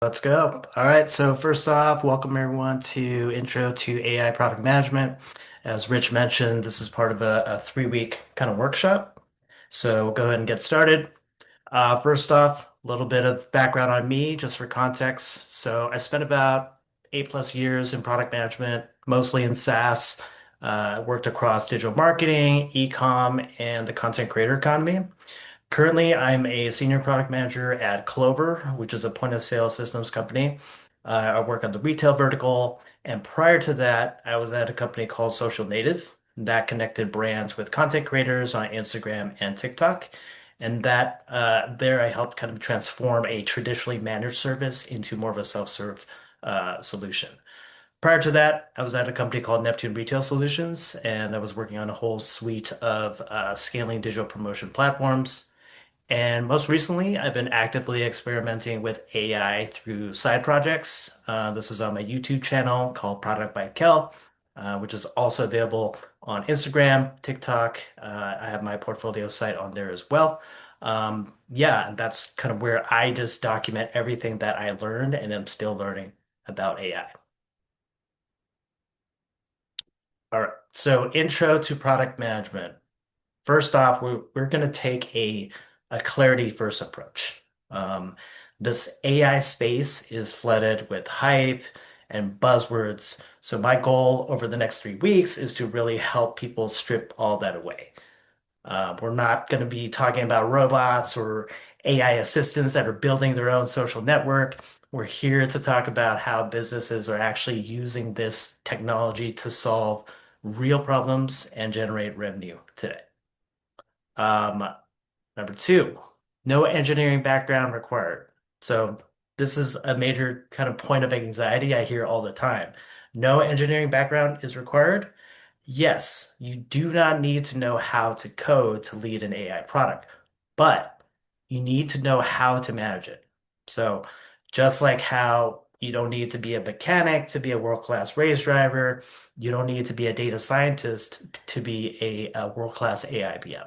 Let's go. All right. So first off, welcome everyone to Intro to AI Product Management. As Rich mentioned, this is part of a 3-week kind of workshop. So we'll go ahead and get started. First off, a little bit of background on me, just for context. So I spent about 8+ years in product management, mostly in SaaS. Worked across digital marketing, e-com, and the content creator economy. Currently, I'm a senior product manager at Clover, which is a point of sale systems company. I work on the retail vertical, and prior to that, I was at a company called Social Native that connected brands with content creators on Instagram and TikTok. And that there I helped kind of transform a traditionally managed service into more of a self-serve solution. Prior to that, I was at a company called Neptune Retail Solutions, and I was working on a whole suite of scaling digital promotion platforms. And most recently, I've been actively experimenting with AI through side projects. This is on my YouTube channel called Product by Kel, which is also available on Instagram, TikTok. I have my portfolio site on there as well. Yeah, and that's kind of where I just document everything that I learned and am still learning about AI. All right, so intro to product management. First off, we're going to take a clarity first approach. Um, this AI space is flooded with hype and buzzwords. So my goal over the next 3 weeks is to really help people strip all that away. We're not going to be talking about robots or AI assistants that are building their own social network. We're here to talk about how businesses are actually using this technology to solve real problems and generate revenue today. Um, Number two, no engineering background required. So this is a major kind of point of anxiety I hear all the time. No engineering background is required. Yes, you do not need to know how to code to lead an AI product, but you need to know how to manage it. So just like how you don't need to be a mechanic to be a world-class race driver, you don't need to be a data scientist to be a world-class AI PM.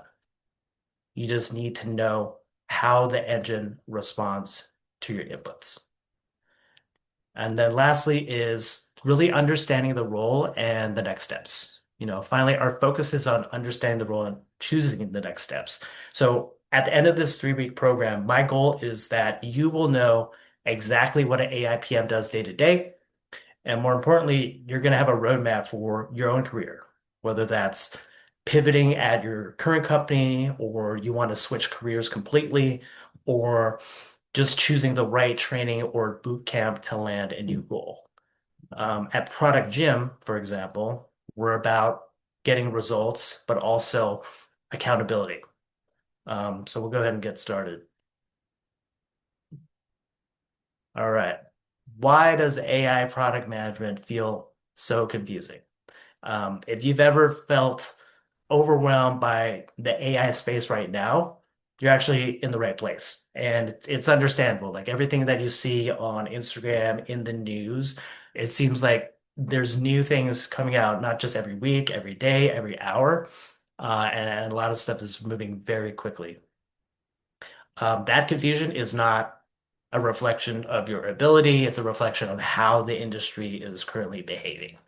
You just need to know how the engine responds to your inputs. And then lastly is really understanding the role and the next steps. Finally, our focus is on understanding the role and choosing the next steps. So at the end of this 3-week program, my goal is that you will know exactly what an AI PM does day to day. And more importantly, you're going to have a roadmap for your own career, whether that's pivoting at your current company, or you want to switch careers completely, or just choosing the right training or boot camp to land a new role. At Product Gym, for example, we're about getting results, but also accountability. So we'll go ahead and get started. All right. Why does AI product management feel so confusing? If you've ever felt overwhelmed by the AI space right now, you're actually in the right place. And it's understandable. Like everything that you see on Instagram, in the news, it seems like there's new things coming out, not just every week, every day, every hour. And a lot of stuff is moving very quickly. That confusion is not a reflection of your ability, it's a reflection of how the industry is currently behaving.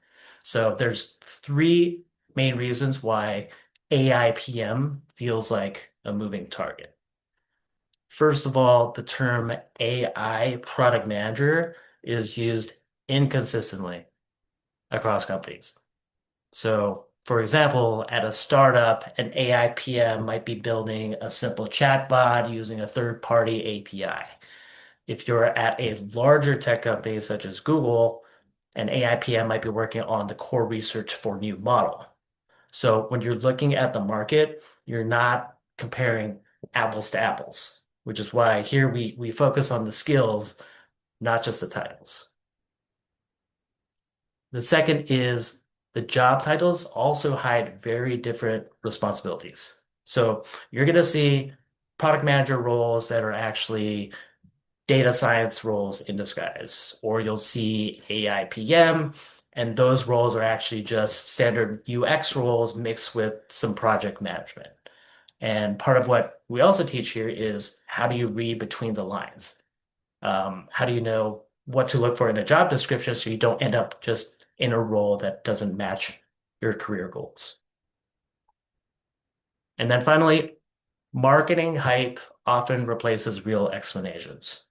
So there's three main reasons why AI PM feels like a moving target. First of all, the term AI product manager is used inconsistently across companies. So, for example, at a startup, an AI PM might be building a simple chatbot using a third-party API. If you're at a larger tech company such as Google, an AI PM might be working on the core research for new model. So when you're looking at the market, you're not comparing apples to apples, which is why here we focus on the skills, not just the titles. The second is the job titles also hide very different responsibilities. So you're going to see product manager roles that are actually data science roles in disguise, or you'll see AI PM, and those roles are actually just standard UX roles mixed with some project management. And part of what we also teach here is how do you read between the lines? How do you know what to look for in a job description so you don't end up just in a role that doesn't match your career goals? And then finally, marketing hype often replaces real explanations.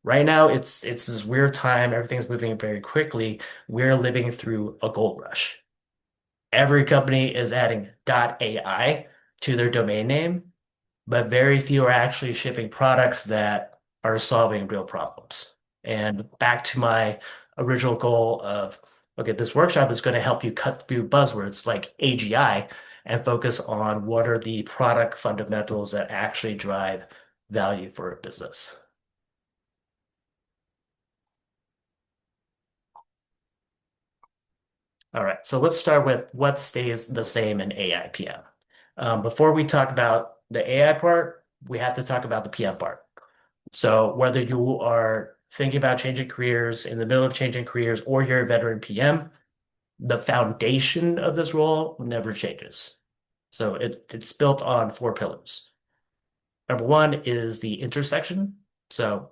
Right now, it's this weird time. Everything's moving very quickly. We're living through a gold rush. Every company is adding .ai to their domain name, but very few are actually shipping products that are solving real problems. And back to my original goal of, okay, this workshop is going to help you cut through buzzwords like AGI and focus on what are the product fundamentals that actually drive value for a business. All right, so let's start with what stays the same in AI PM. Before we talk about the AI part, we have to talk about the PM part. So whether you are thinking about changing careers, in the middle of changing careers, or you're a veteran PM, the foundation of this role never changes. So it's built on four pillars. Number one is the intersection. So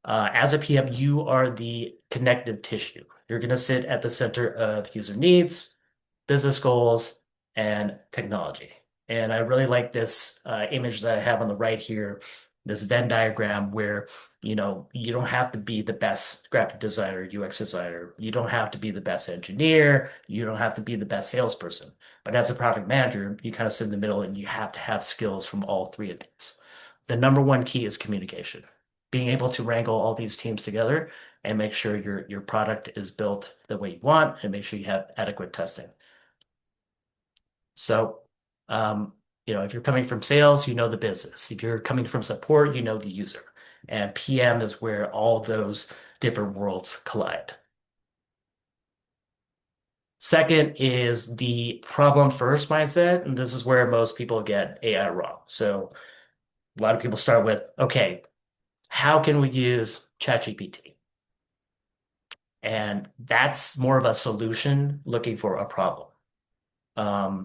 as a PM, you are the connective tissue. You're going to sit at the center of user needs, business goals, and technology. And I really like this image that I have on the right here, this Venn diagram where, you don't have to be the best graphic designer, UX designer. You don't have to be the best engineer. You don't have to be the best salesperson. But as a product manager, you kind of sit in the middle and you have to have skills from all three of these. The number one key is communication. Being able to wrangle all these teams together and make sure your product is built the way you want and make sure you have adequate testing. So, um, if you're coming from sales, you know the business. If you're coming from support, you know the user. And PM is where all those different worlds collide. Second is the problem first mindset, and this is where most people get AI wrong. So a lot of people start with, okay, how can we use ChatGPT? And that's more of a solution looking for a problem.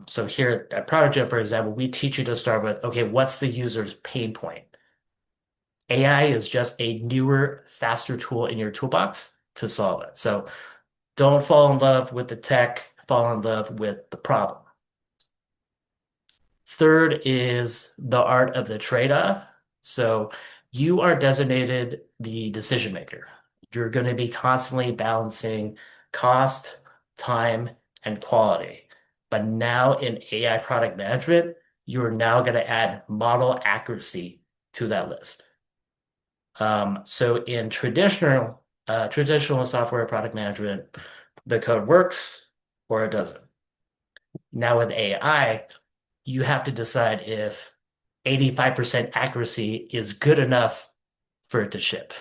So here at Product Gym, for example, we teach you to start with, okay, what's the user's pain point? AI is just a newer, faster tool in your toolbox to solve it. So don't fall in love with the tech, fall in love with the problem. Third is the art of the trade-off. So you are designated the decision maker. You're going to be constantly balancing cost, time, and quality. But now in AI product management, you're now going to add model accuracy to that list. So in traditional software product management, the code works or it doesn't. Now with AI, you have to decide if 85% accuracy is good enough for it to ship.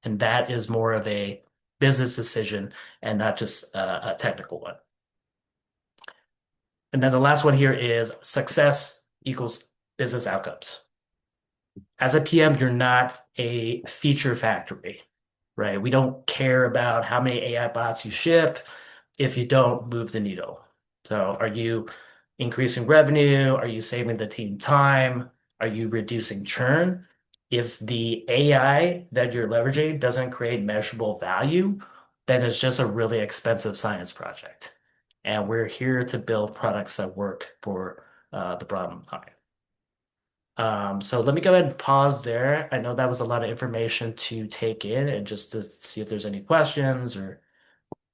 And that is more of a business decision and not just a technical one. And then the last one here is success equals business outcomes. As a PM, you're not a feature factory, right? We don't care about how many AI bots you ship if you don't move the needle. So are you increasing revenue? Are you saving the team time? Are you reducing churn? If the AI that you're leveraging doesn't create measurable value, then it's just a really expensive science project. And we're here to build products that work for the bottom line. So let me go ahead and pause there. I know that was a lot of information to take in and just to see if there's any questions or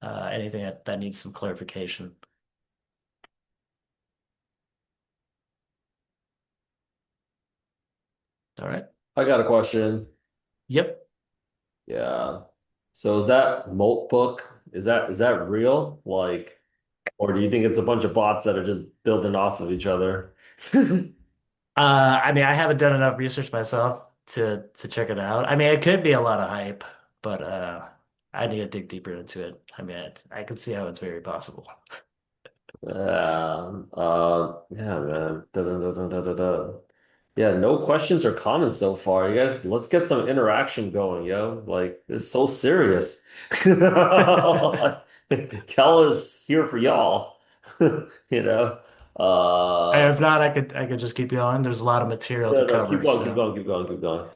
anything that needs some clarification. All right. I got a question. Yep. Yeah. So is that Molt book? Is that real? Like, or do you think it's a bunch of bots that are just building off of each other? I mean, I haven't done enough research myself to check it out. I mean, it could be a lot of hype, but I need to dig deeper into it. I mean, I could see how it's very possible. Yeah, man. Da, da, da, da, da, da, da. Yeah, no questions or comments so far. You guys, let's get some interaction going, yo. Like, this is so serious. Kel is here for y'all. You know? And if not, I could just keep going. There's a lot of material to No, keep cover, going, keep so. going, keep going, keep going.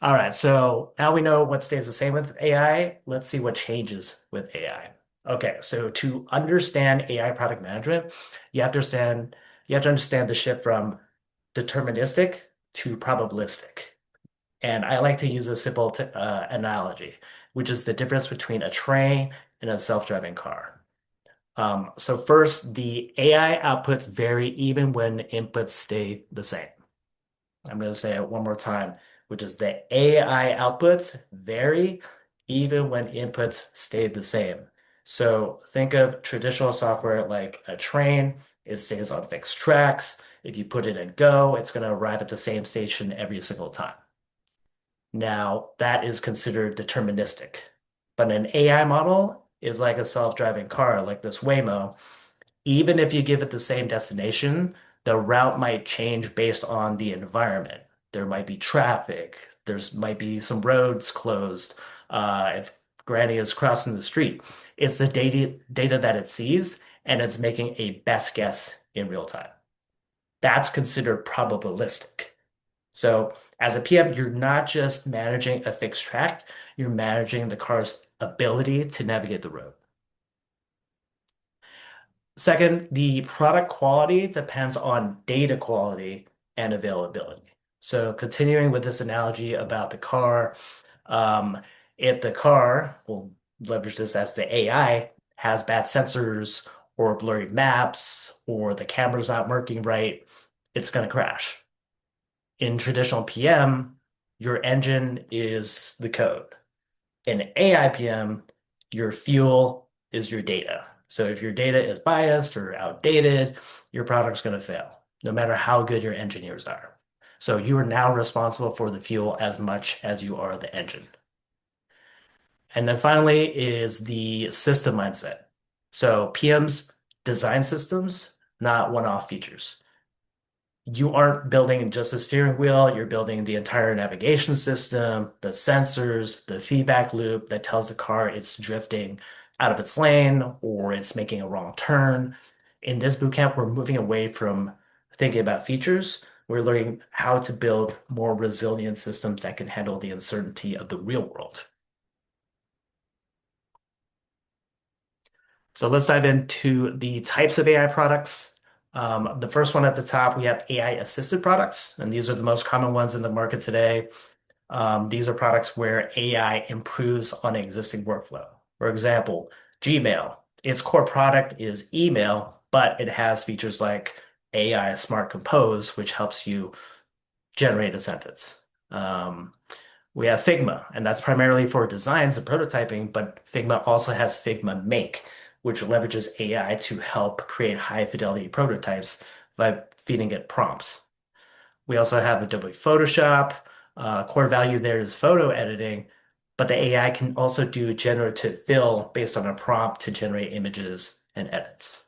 All right, so now we know what stays the same with AI. Let's see what changes with AI. Okay, so to understand AI product management, you have to understand the shift from deterministic to probabilistic. And I like to use a simple analogy, which is the difference between a train and a self-driving car. So first, the AI outputs vary even when inputs stay the same. I'm going to say it one more time, which is the AI outputs vary even when inputs stay the same. So think of traditional software like a train. It stays on fixed tracks. If you put it in Go, it's going to arrive at the same station every single time. Now, that is considered deterministic. But an AI model is like a self-driving car, like this Waymo. Even if you give it the same destination, the route might change based on the environment. There might be traffic. There's might be some roads closed. If Granny is crossing the street, it's the data that it sees, and it's making a best guess in real time. That's considered probabilistic. So as a PM, you're not just managing a fixed track, you're managing the car's ability to navigate the road. Second, the product quality depends on data quality and availability. So continuing with this analogy about the car, um, if the car, we'll leverage this as the AI, has bad sensors or blurry maps or the camera's not working right, it's going to crash. In traditional PM, your engine is the code. In AI PM, your fuel is your data. So if your data is biased or outdated, your product's going to fail, no matter how good your engineers are. So you are now responsible for the fuel as much as you are the engine. And then finally is the system mindset. So PMs design systems, not one-off features. You aren't building just a steering wheel, you're building the entire navigation system, the sensors, the feedback loop that tells the car it's drifting out of its lane or it's making a wrong turn. In this bootcamp, we're moving away from thinking about features. We're learning how to build more resilient systems that can handle the uncertainty of the real world. So let's dive into the types of AI products. The first one at the top, we have AI assisted products, and these are the most common ones in the market today. These are products where AI improves on an existing workflow. For example, Gmail, its core product is email, but it has features like AI Smart Compose, which helps you generate a sentence. We have Figma, and that's primarily for designs and prototyping, but Figma also has Figma Make, which leverages AI to help create high fidelity prototypes by feeding it prompts. We also have Adobe Photoshop. Core value there is photo editing, but the AI can also do generative fill based on a prompt to generate images and edits.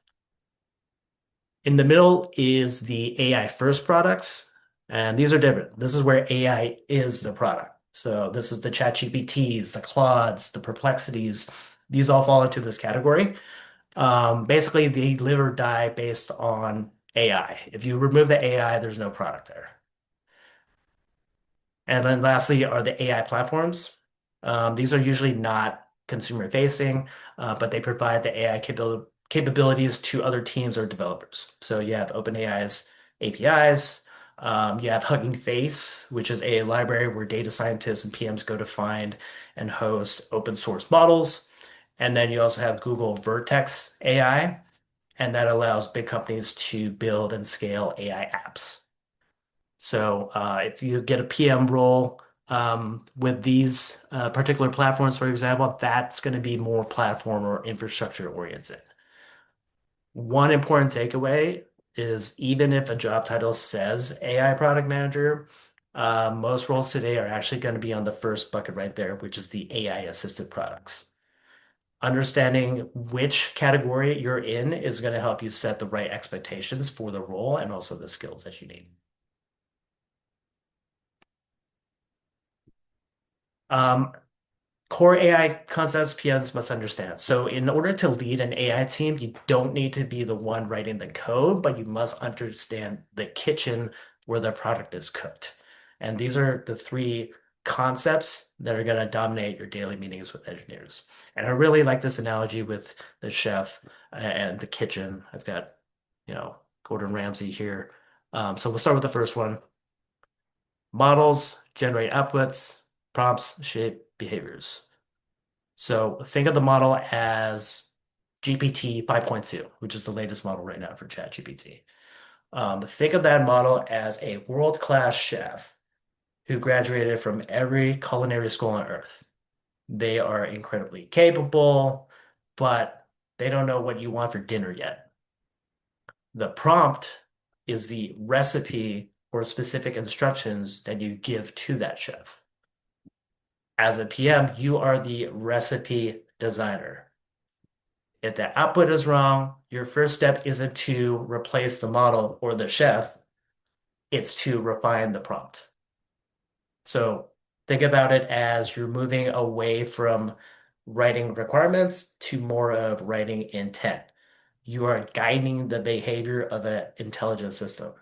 In the middle is the AI first products, and these are different. This is where AI is the product. So this is the ChatGPTs, the Claudes, the Perplexities. These all fall into this category. Basically, they live or die based on AI. If you remove the AI, there's no product there. And then lastly are the AI platforms. These are usually not consumer facing, but they provide the AI capabilities to other teams or developers. So you have OpenAI's APIs. You have Hugging Face, which is a library where data scientists and PMs go to find and host open source models. And then you also have Google Vertex AI, and that allows big companies to build and scale AI apps. So if you get a PM role with these particular platforms, for example, that's going to be more platform or infrastructure oriented. One important takeaway is even if a job title says AI product manager, most roles today are actually going to be on the first bucket right there, which is the AI assisted products. Understanding which category you're in is going to help you set the right expectations for the role and also the skills that you need. Um, Core AI concepts PMs must understand. So in order to lead an AI team, you don't need to be the one writing the code, but you must understand the kitchen where the product is cooked. And these are the three concepts that are going to dominate your daily meetings with engineers. And I really like this analogy with the chef and the kitchen. I've got, Gordon Ramsay here. So we'll start with the first one. Models generate outputs, prompts shape behaviors. So think of the model as GPT 5.2, which is the latest model right now for ChatGPT. Think of that model as a world-class chef who graduated from every culinary school on earth. They are incredibly capable, but they don't know what you want for dinner yet. The prompt is the recipe or specific instructions that you give to that chef. As a PM, you are the recipe designer. If the output is wrong, your first step isn't to replace the model or the chef, it's to refine the prompt. So think about it as you're moving away from writing requirements to more of writing intent. You are guiding the behavior of an intelligent system.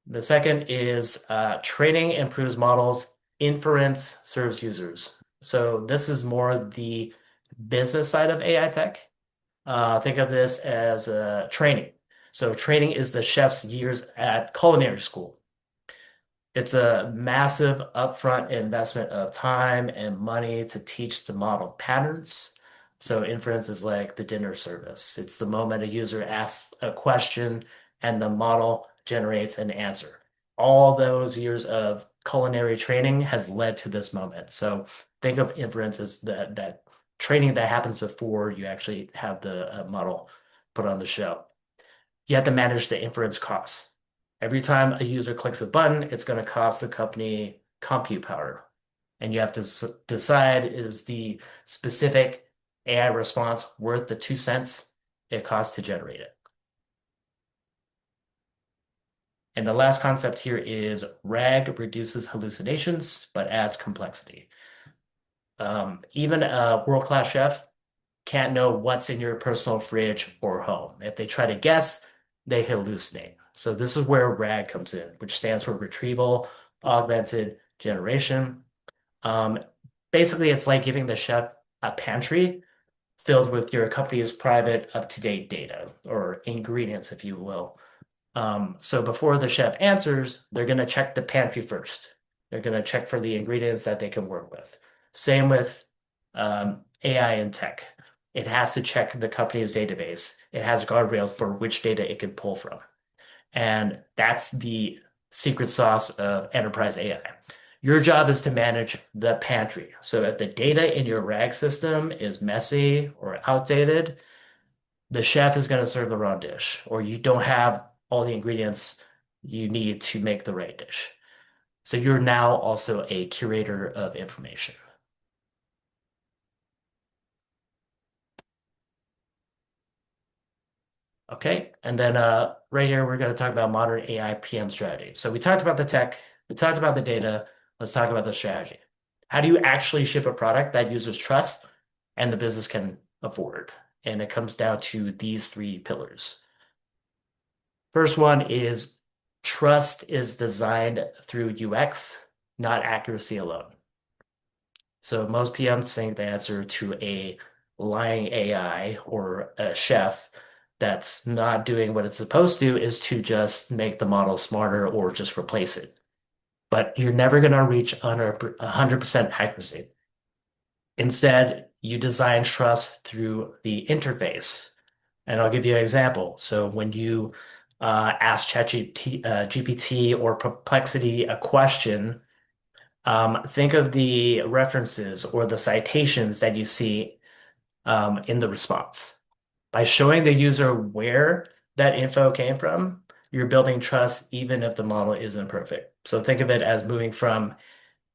The second is training improves models, inference serves users. So this is more the business side of AI tech. Think of this as training. So training is the chef's years at culinary school. It's a massive upfront investment of time and money to teach the model patterns. So inference is like the dinner service. It's the moment a user asks a question and the model generates an answer. All those years of culinary training has led to this moment. So think of inference as that training that happens before you actually have the model put on the show. You have to manage the inference costs. Every time a user clicks a button, it's going to cost the company compute power. And you have to decide, is the specific AI response worth the 2 cents it costs to generate it? And the last concept here is RAG reduces hallucinations, but adds complexity. Even a world-class chef can't know what's in your personal fridge or home. If they try to guess, they hallucinate. So this is where RAG comes in, which stands for Retrieval Augmented Generation. Um, Basically, it's like giving the chef a pantry filled with your company's private up-to-date data or ingredients, if you will. So before the chef answers, they're going to check the pantry first. They're going to check for the ingredients that they can work with. Same with AI and tech. It has to check the company's database. It has guardrails for which data it can pull from. And that's the secret sauce of enterprise AI. Your job is to manage the pantry. So if the data in your RAG system is messy or outdated, the chef is going to serve the wrong dish, or you don't have all the ingredients you need to make the right dish. So you're now also a curator of information. Okay, and then right here we're going to talk about modern AI PM strategy. So we talked about the tech, we talked about the data. Let's talk about the strategy. How do you actually ship a product that users trust and the business can afford? And it comes down to these three pillars. First one is trust is designed through UX, not accuracy alone. So most PMs think the answer to a lying AI or a chef that's not doing what it's supposed to is to just make the model smarter or just replace it. But you're never going to reach 100% accuracy. Instead, you design trust through the interface. And I'll give you an example. So when you ask GPT or Perplexity a question, think of the references or the citations that you see in the response. By showing the user where that info came from, you're building trust even if the model isn't perfect. So think of it as moving from,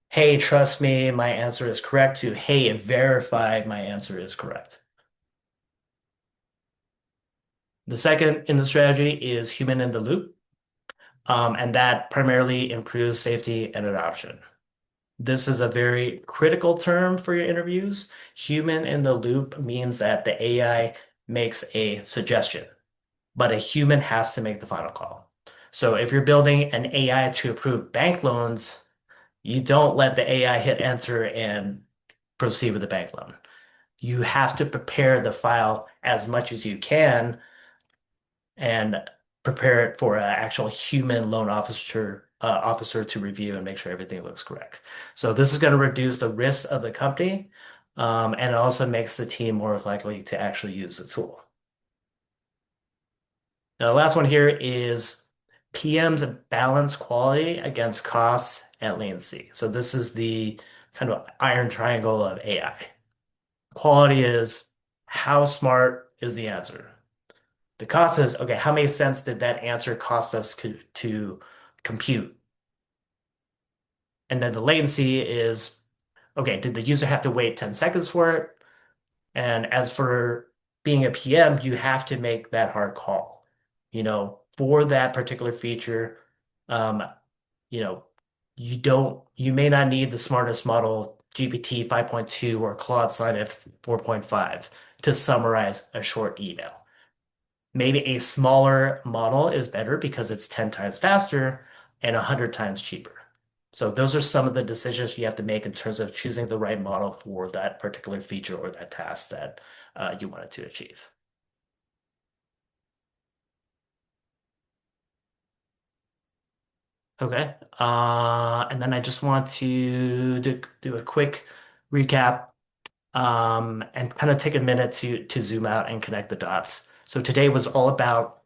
hey, trust me, my answer is correct, to, hey, verify my answer is correct. The second in the strategy is human in the loop, and that primarily improves safety and adoption. This is a very critical term for your interviews. Human in the loop means that the AI makes a suggestion, but a human has to make the final call. So if you're building an AI to approve bank loans, you don't let the AI hit enter and proceed with the bank loan. You have to prepare the file as much as you can and prepare it for an actual human loan officer to review and make sure everything looks correct. So this is going to reduce the risk of the company, and it also makes the team more likely to actually use the tool. Now, the last one here is PMs balance quality against costs and latency. So this is the kind of iron triangle of AI. Quality is how smart is the answer? The cost is, okay, how many cents did that answer cost us to compute? And then the latency is, okay, did the user have to wait 10 seconds for it? And as for being a PM, you have to make that hard call. For that particular feature, um, you know, you may not need the smartest model, GPT 5.2 or Claude Sonnet 4.5 to summarize a short email. Maybe a smaller model is better because it's 10 times faster and 100 times cheaper. So those are some of the decisions you have to make in terms of choosing the right model for that particular feature or that task that you wanted to achieve. Okay. And then I just want to do a quick recap and kind of take a minute to zoom out and connect the dots. So today was all about,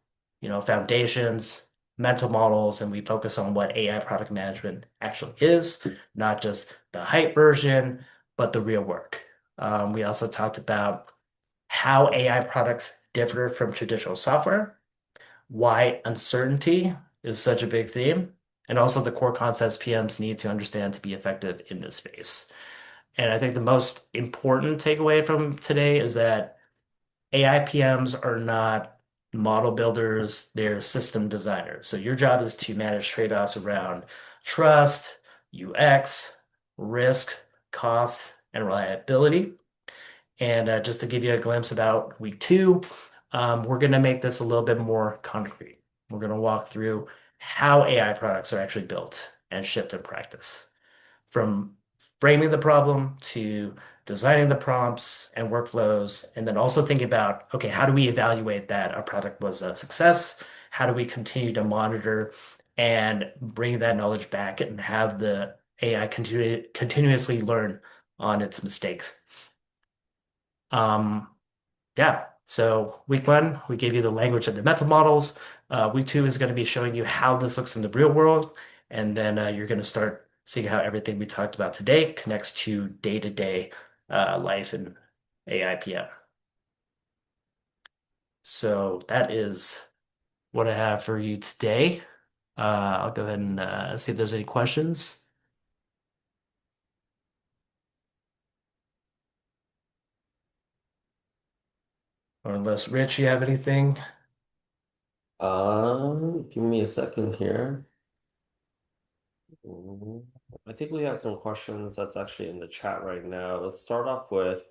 foundations, mental models, and we focus on what AI product management actually is, not just the hype version, but the real work. We also talked about how AI products differ from traditional software, why uncertainty is such a big theme, and also the core concepts PMs need to understand to be effective in this space. And I think the most important takeaway from today is that AI PMs are not model builders, they're system designers. So your job is to manage trade-offs around trust, UX, risk, cost, and reliability. And just to give you a glimpse about week two, we're going to make this a little bit more concrete. We're going to walk through how AI products are actually built and shipped in practice, from framing the problem to designing the prompts and workflows, and then also thinking about, okay, how do we evaluate that our product was a success? How do we continue to monitor and bring that knowledge back and have the AI continuously learn on its mistakes? Um, yeah. So week one, we gave you the language of the mental models. Week two is going to be showing you how this looks in the real world. And then you're going to start seeing how everything we talked about today connects to day-to-day life in AIPM. So that is what I have for you today. I'll go ahead and see if there's any questions. Or unless Rich, you have anything? Give me a second here. Mm, I think we have some questions that's actually in the chat right now. Let's start off with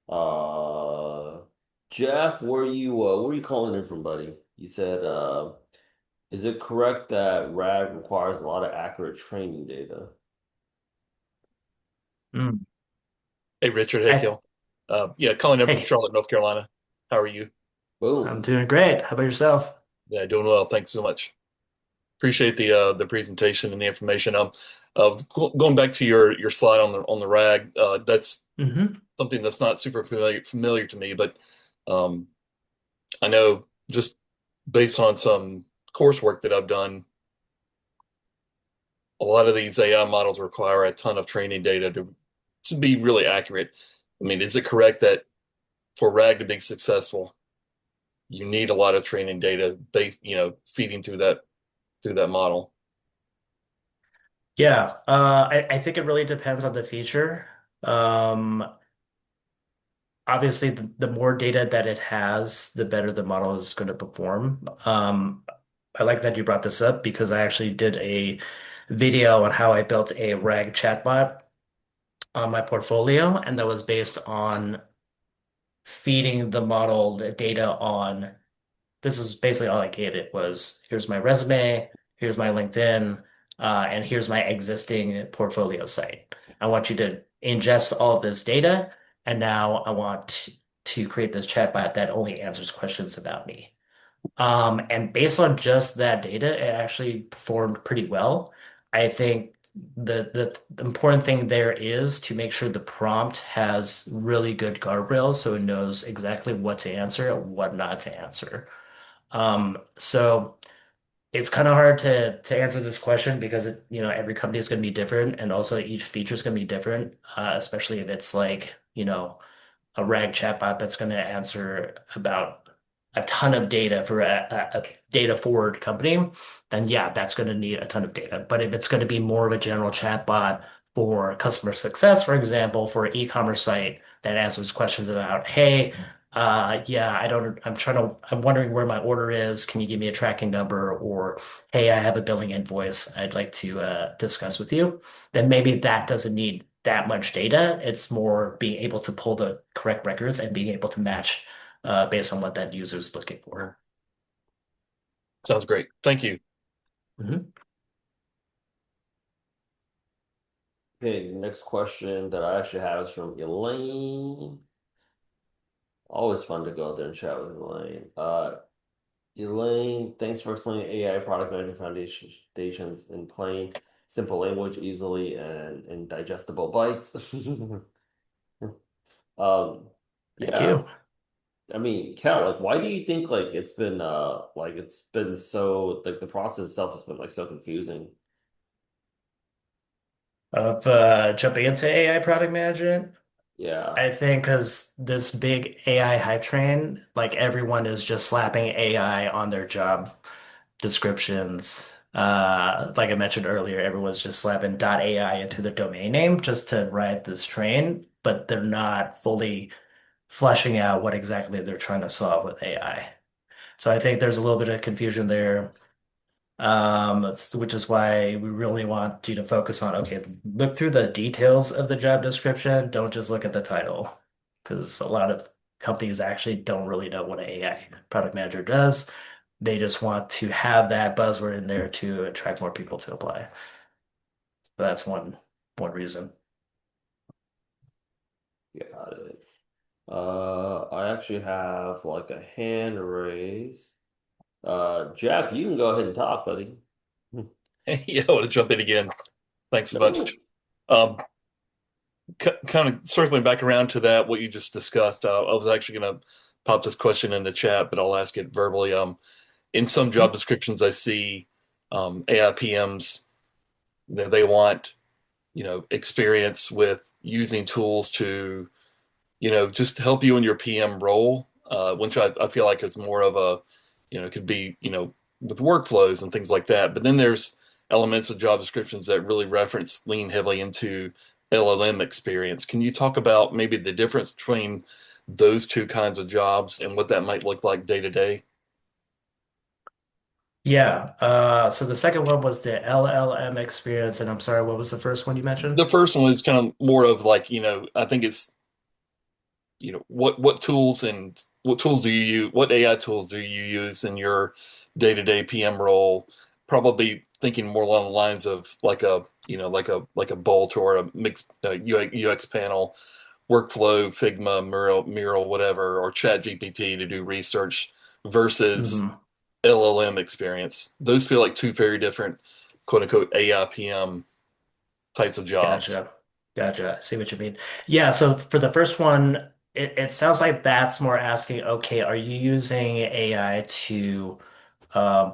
uh Jeff, where are you calling in from, buddy? You said is it correct that RAG requires a lot of accurate training data? Mm. Hey, Richard I, Hickhill. Yeah, calling in from hey, Charlotte, North Carolina. How are you? I'm Boom. doing great. How about yourself? Yeah, doing well. Thanks so much. Appreciate the presentation and the information. Going back to your slide on the RAG, that's Hmm. something that's not super familiar to me, but um, I know just based on some coursework that I've done, a lot of these AI models require a ton of training data to be really accurate. I mean, is it correct that for RAG to be successful, you need a lot of training data based, feeding through that model. Yeah, I think it really depends on the feature. Um, Obviously, the more data that it has, the better the model is going to perform. I like that you brought this up because I actually did a video on how I built a RAG chatbot on my portfolio, and that was based on feeding the model the data on this is basically all I gave it was here's my resume, here's my LinkedIn, and here's my existing portfolio site. I want you to ingest all of this data, and now I want to create this chatbot that only answers questions about me. And based on just that data, it actually performed pretty well. I think the important thing there is to make sure the prompt has really good guardrails so it knows exactly what to answer and what not to answer. So it's kind of hard to answer this question because every company is going to be different and also each feature is going to be different, especially if it's like, a RAG chatbot that's going to answer about a ton of data for a data forward company, then yeah, that's going to need a ton of data. But if it's going to be more of a general chatbot for customer success, for example, for an e-commerce site that answers questions about, hey, yeah, I'm wondering where my order is. Can you give me a tracking number? Or, hey, I have a billing invoice I'd like to discuss with you. Then maybe that doesn't need that much data. It's more being able to pull the correct records and being able to match based on what that user is looking for. Sounds great. Thank you. Mhm. Okay, next question that I actually have is from Elaine. Always fun to go out there and chat with Elaine. Elaine, thanks for explaining AI product management foundations in plain, simple language, easily and digestible bites. Um, Thank yeah, you. I mean, Cal, like, why do you think like it's been so like the process itself has been like so confusing? Of jumping into AI product management, Yeah, I think because this big AI hype train, like everyone is just slapping AI on their job descriptions. Like I mentioned earlier, everyone's just slapping .ai into their domain name just to ride this train, but they're not fully fleshing out what exactly they're trying to solve with AI. So I think there's a little bit of confusion there. Which is why we really want you to focus on, okay, look through the details of the job description. Don't just look at the title, because a lot of companies actually don't really know what an AI product manager does. They just want to have that buzzword in there to attract more people to apply. So that's one reason. got it. I actually have like a hand raise. Jeff, you can go ahead and talk, buddy. Yeah, I want to jump in again. Thanks so much. No. Um, Kind of circling back around to that, what you just discussed. I was actually going to pop this question in the chat, but I'll ask it verbally. In some job descriptions, I see AI PMs. They want experience with using tools to just help you in your PM role, which I feel like is more of a, it could be, with workflows and things like that. But then there's elements of job descriptions that really lean heavily into LLM experience. Can you talk about maybe the difference between those two kinds of jobs and what that might look like day to day? Yeah. So the second one was the LLM experience, and I'm sorry, what was the first one you mentioned? The first one is kind of more of like, I think it's what tools do you use, what AI tools do you use in your day-to-day PM role? Probably thinking more along the lines of like a like a Bolt or a mixed UX panel, workflow, Figma, Mural, whatever, or Chat GPT to do research versus Hmm. LLM experience. Those feel like two very different quote unquote AI PM types of jobs. Gotcha. Gotcha. I see what you mean. Yeah, so for the first one, it sounds like that's more asking, okay, are you using AI to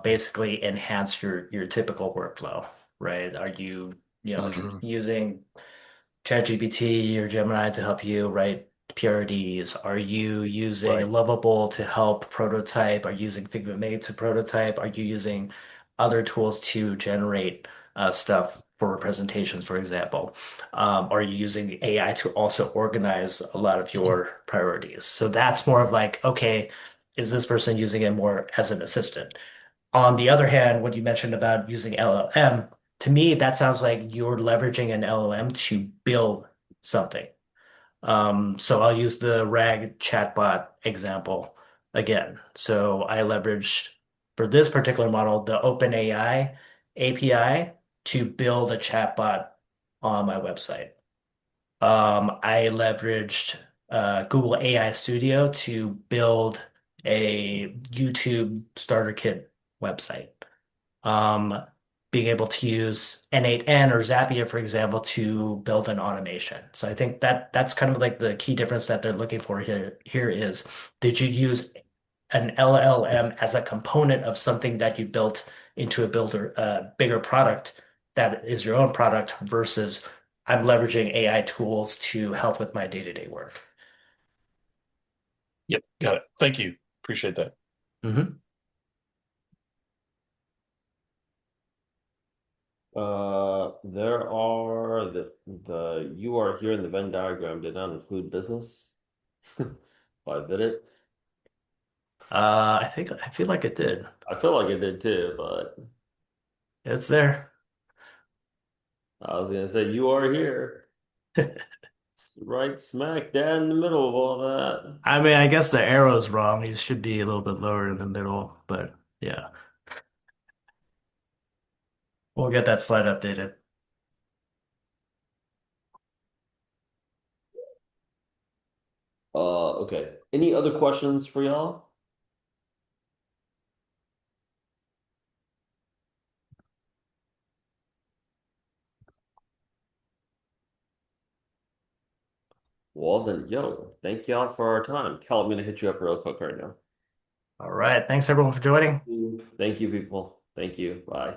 basically enhance your typical workflow, right? Are you, Hmm. using ChatGPT or Gemini to help you write PRDs? Are you using Right. Lovable to help prototype? Are you using Figma Mate to prototype? Are you using other tools to generate stuff for presentations, for example? Are you using AI to also organize a lot of your priorities? So that's more of like, okay, is this person using it more as an assistant? On the other hand, what you mentioned about using LLM, to me, that sounds like you're leveraging an LLM to build something. So I'll use the RAG chatbot example. again. So I leveraged for this particular model the OpenAI API to build a chatbot on my website. I leveraged Google AI Studio to build a YouTube starter kit website. Um, Being able to use N8N or Zapier, for example, to build an automation. So I think that that's kind of like the key difference that they're looking for here. Here is, did you use an LLM as a component of something that you built into a bigger product that is your own product versus I'm leveraging AI tools to help with my day-to-day work. Yep, got it. Thank you. Appreciate that. Hmm. There are the you are here in the Venn diagram did not include business. I did it. I feel like it did. I feel like it did too, but It's there. I was gonna say you are here, right smack dab in the middle of all that. I mean, I guess the arrow's wrong. It should be a little bit lower in the middle, but yeah, we'll get that slide updated. Okay. Any other questions for y'all? Well then, yo, thank y'all for our time. Cal, I'm gonna hit you up real quick right now. All right. Thanks everyone for joining. Thank you, people. Thank you. Bye.